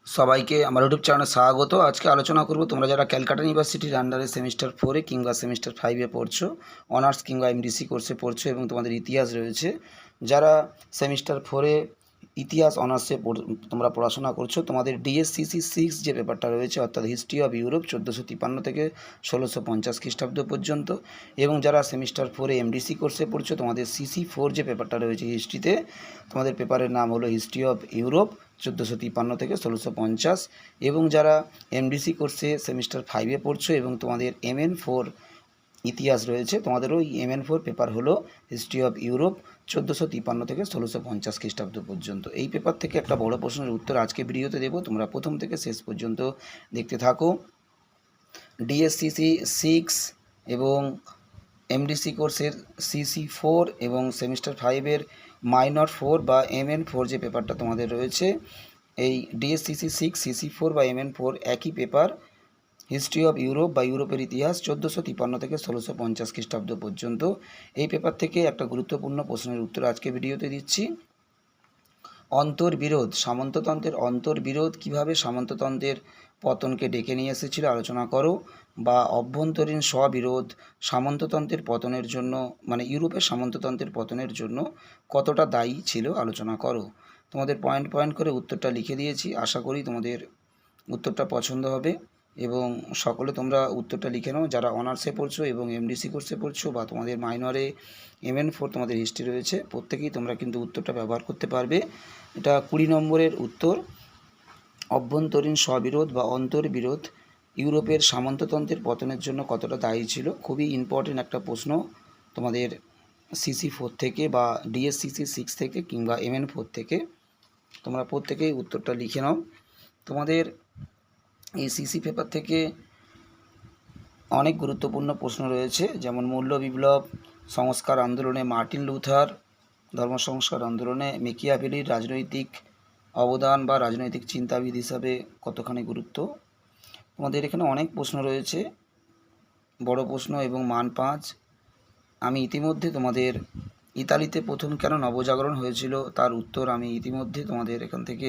সবাইকে আমার ইউটিউব চ্যানেলে স্বাগত। আজকে আলোচনা করব তোমরা যারা ক্যালকাটা ইউনিভার্সিটির আন্ডারে সেমিস্টার 4 কিংবা সেমিস্টার 5 পড়ছো, অনার্স কিংবা এমডিসি কোর্সে পড়ছো এবং তোমাদের ইতিহাস রয়েছে। যারা সেমিস্টার 4 ইতিহাস অনার্সে তোমরা পড়াশোনা করছো, তোমাদের ডিএসসিসি 6 যে পেপারটা রয়েছে অর্থাৎ হিস্ট্রি অফ ইউরোপ 1453 থেকে 1650 খ্রিস্টাব্দ পর্যন্ত, এবং যারা সেমিস্টার 4 এমডিসি কোর্সে পড়ছো তোমাদের সিসি 4 যে পেপারটা রয়েছে হিস্ট্রিতে, তোমাদের পেপারের নাম হলো হিস্ট্রি অফ ইউরোপ 1453 থেকে 1650। এবং যারা এমডিসি কোর্সে সেমিস্টার 5 পড়ছো এবং তোমাদের MN4 ইতিহাস রয়েছে, তোমাদের ওই MN4 পেপার হলো হিস্ট্রি অফ ইউরোপ 1453 থেকে 1650 খ্রিস্টাব্দ পর্যন্ত। এই পেপার থেকে একটা বড় প্রশ্নের উত্তর আজকে ভিডিওতে দেবো, তোমরা প্রথম থেকে শেষ পর্যন্ত দেখতে থাকো। ডিএসসিসি 6 এবং এমডিসি কোর্সের সিসি 4 এবং সেমিস্টার 5 মাইনর 4 বা MN4 যে পেপারটা তোমাদের রয়েছে, এই ডিএসসিসি 6 সিসি 4 বা MN4 একই পেপার, হিস্ট্রি অফ ইউরোপ বা ইউরোপের ইতিহাস 1453 থেকে 1650 খ্রিস্টাব্দ পর্যন্ত। এই পেপার থেকে একটা গুরুত্বপূর্ণ প্রশ্নের উত্তর আজকে ভিডিওতে দিচ্ছি। অন্তর্বিরোধ, সামন্ততন্ত্রের অন্তর্বিরোধ কীভাবে সামন্ততন্ত্রের পতনকে ডেকে নিয়ে এসেছিল আলোচনা করো। বা অভ্যন্তরীণ স্ববিরোধ সামন্ততন্ত্রের পতনের জন্য, মানে ইউরোপের সামন্ততন্ত্রের পতনের জন্য কতটা দায়ী ছিল আলোচনা করো। তোমাদের পয়েন্ট পয়েন্ট করে উত্তরটা লিখে দিয়েছি, আশা করি তোমাদের উত্তরটা পছন্দ হবে এবং সকলে তোমরা উত্তরটা লিখে নাও। যারা অনার্সে পড়ছো এবং এমডিসি কোর্সে পড়ছো বা তোমাদের মাইনরে MN4 তোমাদের হিস্ট্রি রয়েছে, প্রত্যেকেই তোমরা কিন্তু উত্তরটা ব্যবহার করতে পারবে। এটা 20 নম্বরের উত্তর। অভ্যন্তরীণ স্ববিরোধ বা অন্তর্বিরোধ ইউরোপের সামন্ততন্ত্রের পতনের জন্য কতটা দায়ী ছিল, খুবই ইম্পর্টেন্ট একটা প্রশ্ন তোমাদের সিসি 4 থেকে বা ডিএসসিসি 6 থেকে কিংবা MN4 থেকে। তোমরা প্রত্যেকেই উত্তরটা লিখে নাও। তোমাদের এই সিসি পেপার থেকে অনেক গুরুত্বপূর্ণ প্রশ্ন রয়েছে, যেমন মূল্য বিপ্লব সংস্কার আন্দোলনে মার্টিন লুথার, ধর্ম সংস্কার আন্দোলনে মেকিয়াভেলির রাজনৈতিক অবদান বা রাজনৈতিক চিন্তাবিদ হিসাবে কতখানি গুরুত্ব। তোমাদের এখানে অনেক প্রশ্ন রয়েছে, বড় প্রশ্ন এবং মান 5। আমি ইতিমধ্যে তোমাদের ইতালিতে প্রথম কেন নবজাগরণ হয়েছিল তার উত্তর আমি ইতিমধ্যে তোমাদের এখান থেকে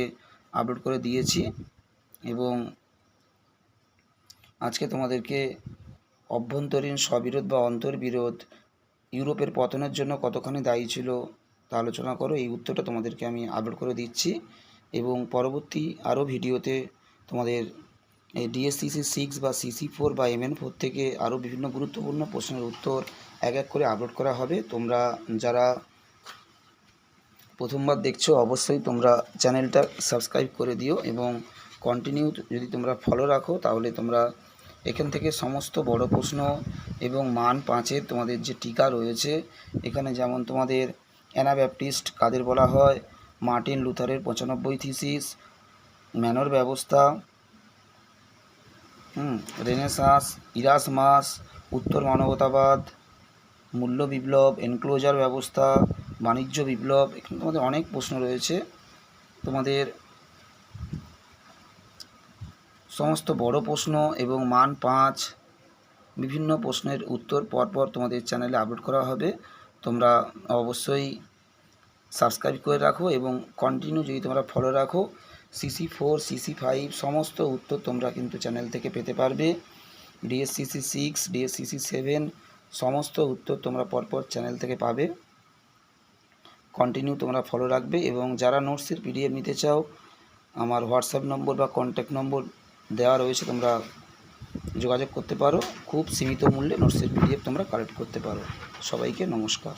আপলোড করে দিয়েছি, এবং আজকে তোমাদেরকে অভ্যন্তরীণ স্ববিরোধ বা অন্তর্বিরোধ ইউরোপের পতনের জন্য কতখানি দায়ী ছিল তা আলোচনা করো, এই উত্তরটা তোমাদেরকে আমি আপলোড করে দিচ্ছি। এবং পরবর্তী আরও ভিডিওতে তোমাদের এই ডিএসসিসি 6 বা সিসি 4 বা MN4 থেকে আরও বিভিন্ন গুরুত্বপূর্ণ প্রশ্নের উত্তর এক এক করে আপলোড করা হবে। তোমরা যারা প্রথমবার দেখছো অবশ্যই তোমরা চ্যানেলটা সাবস্ক্রাইব করে দিও এবং কন্টিনিউ যদি তোমরা ফলো রাখো তাহলে তোমরা এখান থেকে সমস্ত বড় প্রশ্ন এবং মান 5-এর তোমাদের যে টিকা রয়েছে, এখানে যেমন তোমাদের অ্যানাব্যাপটিস্ট কাদের বলা হয়, মার্টিন লুথারের 95 থিসিস, ম্যানর ব্যবস্থা, রেনেসাঁস, ইরাসমাস, উত্তর মানবতাবাদ, মূল্য বিপ্লব, এনক্লোজার ব্যবস্থা, বাণিজ্য বিপ্লব, এখানে তোমাদের অনেক প্রশ্ন রয়েছে। তোমাদের সমস্ত বড় প্রশ্ন এবং মান 5 বিভিন্ন প্রশ্নের উত্তর পরপর তোমাদের চ্যানেলে আপলোড করা হবে। তোমরা অবশ্যই সাবস্ক্রাইব করে রাখো এবং কন্টিনিউ যদি তোমরা ফলো রাখো, সিসি 4 সিসি 5 সমস্ত উত্তর তোমরা কিন্তু চ্যানেল থেকে পেতে পারবে। ডিএসসিসি 6 ডিএসসিসি 7 সমস্ত উত্তর তোমরা পরপর চ্যানেল থেকে পাবে। কন্টিনিউ তোমরা ফলো রাখবে এবং যারা নোটসের PDF নিতে চাও, আমার হোয়াটসঅ্যাপ নম্বর বা কন্ট্যাক্ট নম্বর দেওয়া রয়েছে, তোমরা যোগাযোগ করতে পারো। খুব সীমিত মূল্যে নোটসের PDF তোমরা কালেক্ট করতে পারো। সবাইকে নমস্কার।